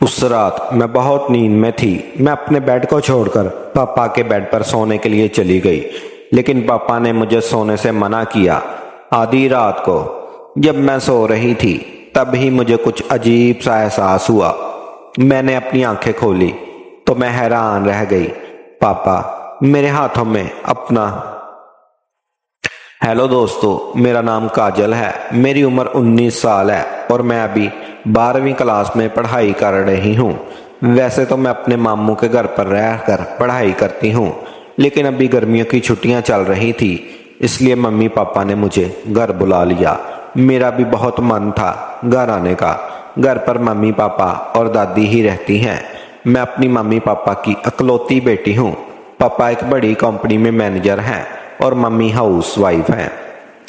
उस रात मैं बहुत नींद में थी। मैं अपने बेड को छोड़कर पापा के बेड पर सोने के लिए चली गई, लेकिन पापा ने मुझे सोने से मना किया। आधी रात को जब मैं सो रही थी, तब ही मुझे कुछ अजीब सा एहसास हुआ। मैंने अपनी आंखें खोली तो मैं हैरान रह गई। पापा मेरे हाथों में अपना। हेलो दोस्तों, मेरा नाम काजल है। मेरी उम्र 19 साल है और मैं अभी 12वीं क्लास में पढ़ाई कर रही हूँ। वैसे तो मैं अपने मामू के घर पर रहकर पढ़ाई करती हूँ, लेकिन अभी गर्मियों की छुट्टियाँ चल रही थी, इसलिए मम्मी पापा ने मुझे घर बुला लिया। मेरा भी बहुत मन था घर आने का। घर पर मम्मी पापा और दादी ही रहती हैं। मैं अपनी मम्मी पापा की इकलौती बेटी हूँ। पापा एक बड़ी कंपनी में मैनेजर हैं और मम्मी हाउस वाइफ हैं।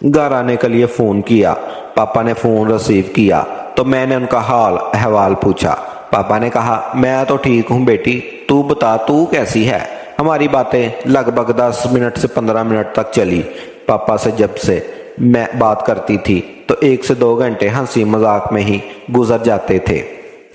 घर आने के लिए फ़ोन किया। पापा ने फ़ोन रिसीव किया तो मैंने उनका हाल अहवाल पूछा। पापा ने कहा, मैं तो ठीक हूँ बेटी, तू बता तू कैसी है। हमारी बातें लगभग 10 मिनट से 15 मिनट तक चली। पापा से जब से मैं बात करती थी तो 1 से 2 घंटे हंसी मजाक में ही गुजर जाते थे।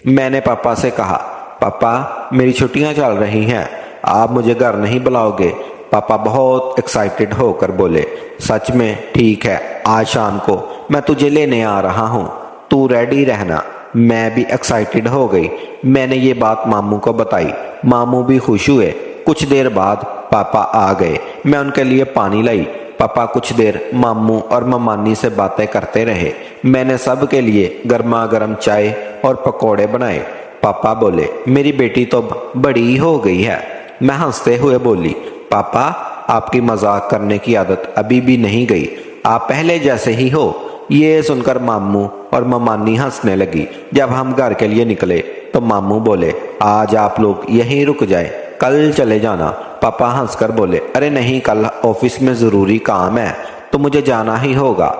मैंने पापा से कहा, पापा मेरी छुट्टियां चल रही हैं, आप मुझे घर नहीं बुलाओगे। पापा बहुत एक्साइटेड होकर बोले, सच में? ठीक है, आज शाम को मैं तुझे लेने आ रहा हूँ, तू रेडी रहना। मैं भी एक्साइटेड हो गई। मैंने ये बात मामू को बताई। मामू भी खुश हुए। कुछ देर बाद पापा आ गए। मैं उनके लिए पानी लाई। पापा कुछ देर मामू और ममानी से बातें करते रहे। मैंने सब के लिए गर्मा गर्म चाय और पकौड़े बनाए। पापा बोले, मेरी बेटी तो बड़ी हो गई है। मैं हंसते हुए बोली, पापा आपकी मजाक करने की आदत अभी भी नहीं गई, आप पहले जैसे ही हो। ये सुनकर मामू और ममानी हंसने लगी। जब हम घर के लिए निकले तो मामू बोले, आज आप लोग यहीं रुक जाए, कल चले जाना। पापा हंसकर बोले, अरे नहीं, कल ऑफिस में ज़रूरी काम है तो मुझे जाना ही होगा।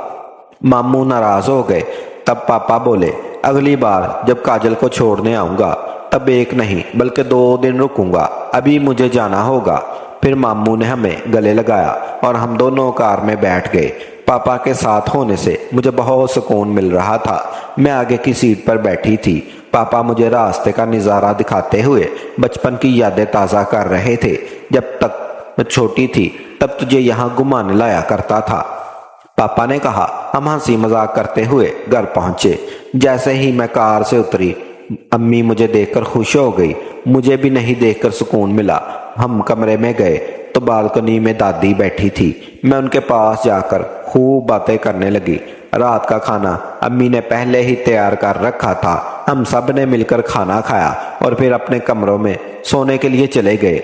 मामू नाराज हो गए। तब पापा बोले, अगली बार जब काजल को छोड़ने आऊँगा तब 1 नहीं बल्कि 2 दिन रुकूंगा, अभी मुझे जाना होगा। फिर मामू ने हमें गले लगाया और हम दोनों कार में बैठ गए। पापा के साथ होने से मुझे बहुत सुकून मिल रहा था। मैं आगे की सीट पर बैठी थी। पापा मुझे रास्ते का नज़ारा दिखाते हुए बचपन की यादें ताज़ा कर रहे थे। जब तक मैं छोटी थी तब तुझे यहाँ घुमाने लाया करता था। पापा ने कहा। हम हंसी मजाक करते हुए घर पहुंचे। जैसे ही मैं कार से उतरी, अम्मी मुझे देखकर खुश हो गई। मुझे भी नहीं देखकर सुकून मिला। हम कमरे में गए तो बालकनी में दादी बैठी थी। मैं उनके पास जाकर खूब बातें करने लगी। रात का खाना अम्मी ने पहले ही तैयार कर रखा था। हम सब ने मिलकर खाना खाया और फिर अपने कमरों में सोने के लिए चले गए।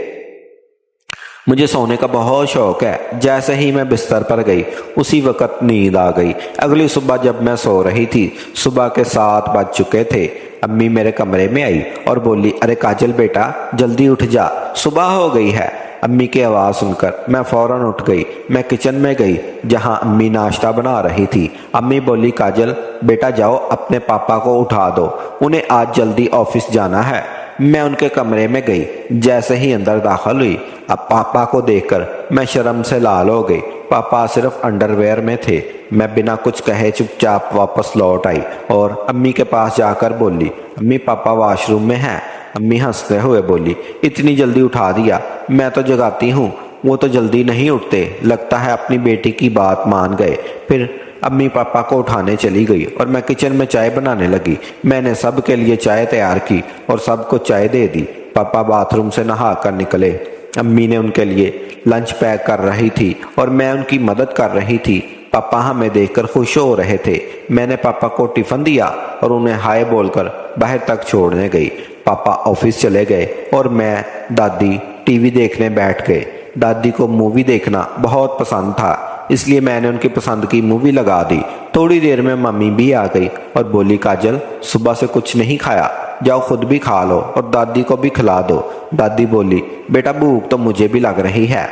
मुझे सोने का बहुत शौक है। जैसे ही मैं बिस्तर पर गई, उसी वक्त नींद आ गई। अगली सुबह जब मैं सो रही थी, सुबह के 7 बज चुके थे। अम्मी मेरे कमरे में आई और बोली, अरे काजल बेटा, जल्दी उठ जा, सुबह हो गई है। अम्मी की आवाज़ सुनकर मैं फौरन उठ गई। मैं किचन में गई जहां अम्मी नाश्ता बना रही थी। अम्मी बोली, काजल बेटा जाओ अपने पापा को उठा दो, उन्हें आज जल्दी ऑफिस जाना है। मैं उनके कमरे में गई। जैसे ही अंदर दाखिल हुई, अब पापा को देखकर मैं शर्म से लाल हो गई। पापा सिर्फ अंडरवेयर में थे। मैं बिना कुछ कहे चुपचाप वापस लौट आई और अम्मी के पास जाकर बोली, अम्मी पापा वॉशरूम में हैं। अम्मी हंसते हुए बोली, इतनी जल्दी उठा दिया, मैं तो जगाती हूँ, वो तो जल्दी नहीं उठते, लगता है अपनी बेटी की बात मान गए। फिर अम्मी पापा को उठाने चली गई और मैं किचन में चाय बनाने लगी। मैंने सब के लिए चाय तैयार की और सबको चाय दे दी। पापा बाथरूम से नहा कर निकले। अम्मी ने उनके लिए लंच पैक कर रही थी और मैं उनकी मदद कर रही थी। पापा हमें देखकर खुश हो रहे थे। मैंने पापा को टिफ़िन दिया और उन्हें हाय बोलकर बाहर तक छोड़ने गई। पापा ऑफिस चले गए और मैं दादी टीवी देखने बैठ गए। दादी को मूवी देखना बहुत पसंद था, इसलिए मैंने उनकी पसंद की मूवी लगा दी। थोड़ी देर में मम्मी भी आ गई और बोली, काजल सुबह से कुछ नहीं खाया, जाओ खुद भी खा लो और दादी को भी खिला दो। दादी बोली, बेटा भूख तो मुझे भी लग रही है।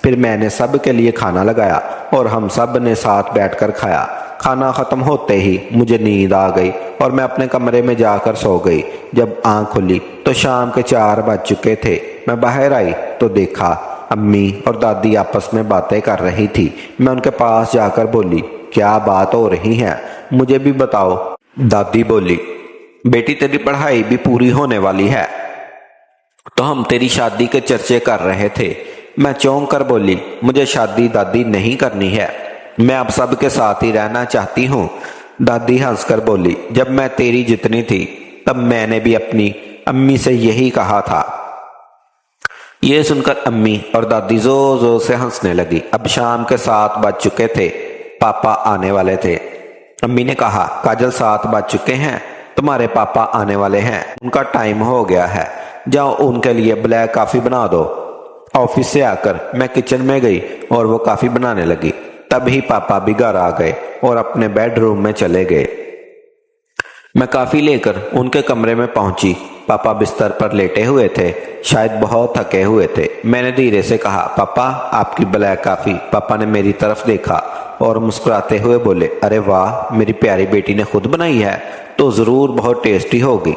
फिर मैंने सब के लिए खाना लगाया और हम सब ने साथ बैठकर खाया। खाना ख़त्म होते ही मुझे नींद आ गई और मैं अपने कमरे में जाकर सो गई। जब आँख खुली तो शाम के 4 बज चुके थे। मैं बाहर आई तो देखा अम्मी और दादी आपस में बातें कर रही थी। मैं उनके पास जाकर बोली, क्या बात हो रही है, मुझे भी बताओ। दादी बोली, बेटी तेरी पढ़ाई भी पूरी होने वाली है तो हम तेरी शादी के चर्चे कर रहे थे। मैं चौंक कर बोली, मुझे शादी दादी नहीं करनी है, मैं अब सबके साथ ही रहना चाहती हूँ। दादी हंसकर बोली, जब मैं तेरी जितनी थी तब मैंने भी अपनी अम्मी से यही कहा था। ये सुनकर अम्मी और दादी जोर जोर से हंसने लगी। अब शाम के 7 बज चुके थे, पापा आने वाले थे। अम्मी ने कहा, काजल 7 बज चुके हैं, तुम्हारे पापा आने वाले हैं, उनका टाइम हो गया है, जाओ उनके लिए ब्लैक कॉफी बना दो। ऑफिस से आकर मैं किचन में गई और वो कॉफी बनाने लगी। तभी पापा भी घर आ गए और अपने बेडरूम में चले गए। मैं कॉफी लेकर उनके कमरे में पहुंची। पापा बिस्तर पर लेटे हुए थे, शायद बहुत थके हुए थे। मैंने धीरे से कहा, पापा आपकी ब्लैक कॉफी। पापा ने मेरी तरफ देखा और मुस्कुराते हुए बोले, अरे वाह, मेरी प्यारी बेटी ने खुद बनाई है तो जरूर बहुत टेस्टी होगी।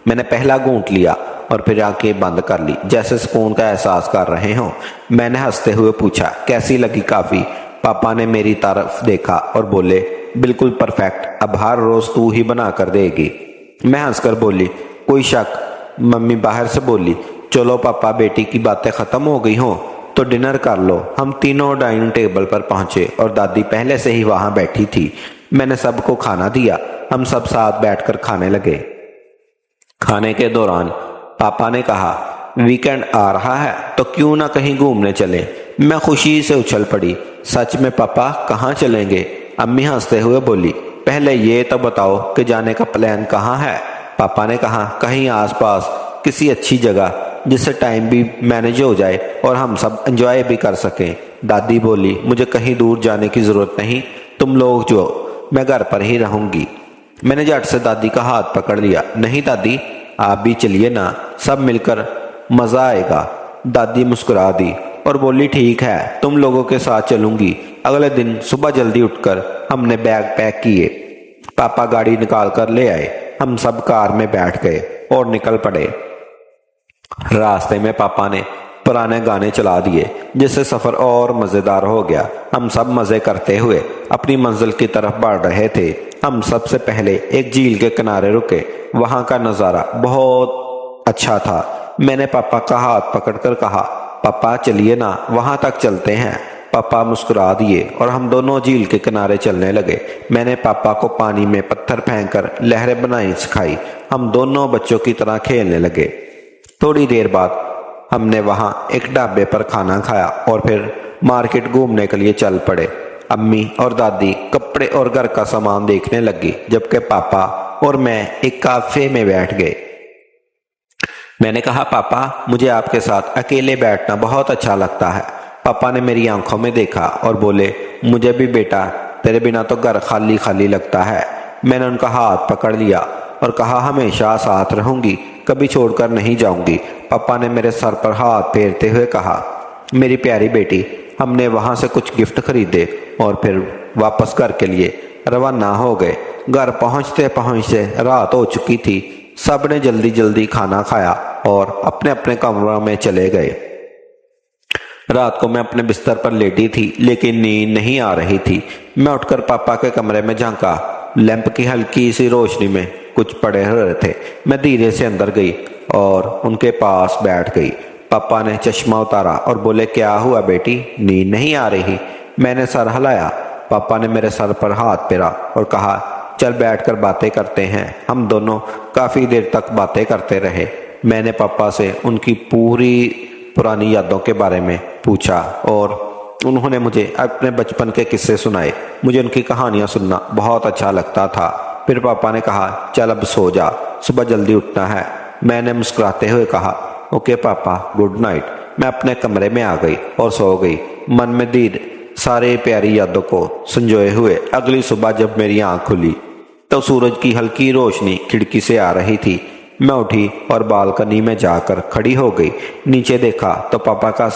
मैंने पहला घूंट लिया और फिर आंखें बंद कर ली, जैसे सुकून का एहसास कर रहे हों। मैंने हंसते हुए पूछा, कैसी लगी कॉफी? पापा ने मेरी तरफ देखा और बोले, बिल्कुल परफेक्ट, अब हर रोज तू ही बना कर देगी। मैं हंसकर बोली, कोई शक? मम्मी बाहर से बोली, चलो पापा, बेटी की बातें खत्म हो गई हों तो डिनर कर लो। हम तीनों डाइनिंग टेबल पर पहुंचे और दादी पहले से ही वहां बैठी थी। मैंने सबको खाना दिया, हम सब साथ बैठकर खाने लगे। खाने के दौरान पापा ने कहा, वीकेंड आ रहा है तो क्यों ना कहीं घूमने चले। मैं खुशी से उछल पड़ी, सच में पापा, कहाँ चलेंगे? अम्मी हंसते हुए बोली, पहले ये तो बताओ कि जाने का प्लान कहाँ है? पापा ने कहा, कहीं आसपास किसी अच्छी जगह जिससे टाइम भी मैनेज हो जाए और हम सब एंजॉय भी कर सकें। दादी बोली, मुझे कहीं दूर जाने की जरूरत नहीं, तुम लोग जो, मैं घर पर ही रहूंगी। मैंने झट से दादी का हाथ पकड़ लिया, नहीं दादी, आप भी चलिए ना, सब मिलकर मजा आएगा। दादी मुस्कुरा दी और बोली, ठीक है, तुम लोगों के साथ चलूंगी। अगले दिन सुबह जल्दी उठकर हमने बैग पैक किए। पापा गाड़ी निकाल कर ले आए। हम सब कार में बैठ गए और निकल पड़े। रास्ते में पापा ने पुराने गाने चला दिए, जिससे सफर और मजेदार हो गया। हम सब मजे करते हुए अपनी मंजिल की तरफ बढ़ रहे थे। हम सबसे पहले एक झील के किनारे रुके। वहां का नजारा बहुत अच्छा था। मैंने पापा का हाथ पकड़कर कहा, पापा चलिए ना, वहां तक चलते हैं। पापा मुस्कुरा दिए और हम दोनों झील के किनारे चलने लगे। मैंने पापा को पानी में पत्थर फेंककर लहरें बनाई सिखाई। हम दोनों बच्चों की तरह खेलने लगे। थोड़ी देर बाद हमने वहां एक ढाबे पर खाना खाया और फिर मार्केट घूमने के लिए चल पड़े। अम्मी और दादी कपड़े और घर का सामान देखने लगी, जबकि पापा और मैं एक काफे में बैठ गए। मैंने कहा, पापा, मुझे आपके साथ अकेले बैठना बहुत अच्छा लगता है। पापा ने मेरी आंखों में देखा और बोले, मुझे भी बेटा, तेरे बिना तो घर खाली खाली लगता है। मैंने उनका हाथ पकड़ लिया और कहा, हमेशा साथ रहूंगी, कभी छोड़कर नहीं जाऊंगी। पापा ने मेरे सर पर हाथ फेरते हुए कहा, मेरी प्यारी बेटी, हमने वहां से कुछ गिफ्ट खरीदे और फिर वापस घर के लिए रवाना हो गए। घर पहुंचते पहुंचते रात हो चुकी थी। सब ने जल्दी जल्दी खाना खाया और अपने अपने कमरों में चले गए। रात को मैं अपने बिस्तर पर लेटी थी, लेकिन नींद नहीं आ रही थी। मैं उठकर पापा के कमरे में झांका। लैंप की हल्की सी रोशनी में कुछ पड़े हुए थे। मैं धीरे से अंदर गई और उनके पास बैठ गई। पापा ने चश्मा उतारा और बोले, क्या हुआ बेटी, नींद नहीं आ रही? मैंने सर हिलाया। पापा ने मेरे सर पर हाथ फेरा और कहा, चल बैठकर बातें करते हैं। हम दोनों काफी देर तक बातें करते रहे। मैंने पापा से उनकी पूरी पुरानी यादों के बारे में पूछा और उन्होंने मुझे अपने बचपन के किस्से सुनाए। मुझे उनकी कहानियां सुनना बहुत अच्छा लगता था। फिर पापा ने कहा, चल अब सो जा, सुबह जल्दी उठना है। मैंने मुस्कुराते हुए कहा, ओके पापा, गुड नाइट। मैं अपने कमरे में आ गई और सो गई, मन में धीरे सारे प्यारी यादों को संजोए हुए। अगली सुबह जब मेरी आंख खुली तो सूरज की हल्की रोशनी खिड़की से आ रही थी। मैं उठी और बालकनी में जाकर खड़ी हो गई। नीचे देखा तो पापा का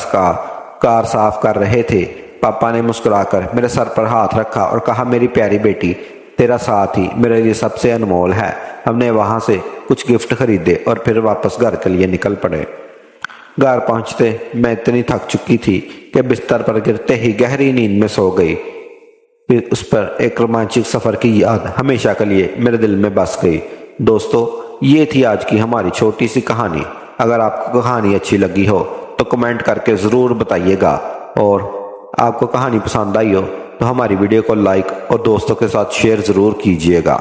कार साफ कर रहे थे। पापा ने मुस्कुराकर मेरे सर पर हाथ रखा और कहा, मेरी प्यारी बेटी, तेरा साथ ही मेरे लिए सबसे अनमोल है। हमने वहां से कुछ गिफ्ट खरीदे और फिर वापस घर के लिए निकल पड़े। घर पहुंचते मैं इतनी थक चुकी थी कि बिस्तर पर गिरते ही गहरी नींद में सो गई। फिर उस पर एक रोमांचक सफर की याद हमेशा के लिए मेरे दिल में बस गई। दोस्तों, ये थी आज की हमारी छोटी सी कहानी। अगर आपको कहानी अच्छी लगी हो तो कमेंट करके ज़रूर बताइएगा, और आपको कहानी पसंद आई हो तो हमारी वीडियो को लाइक और दोस्तों के साथ शेयर ज़रूर कीजिएगा।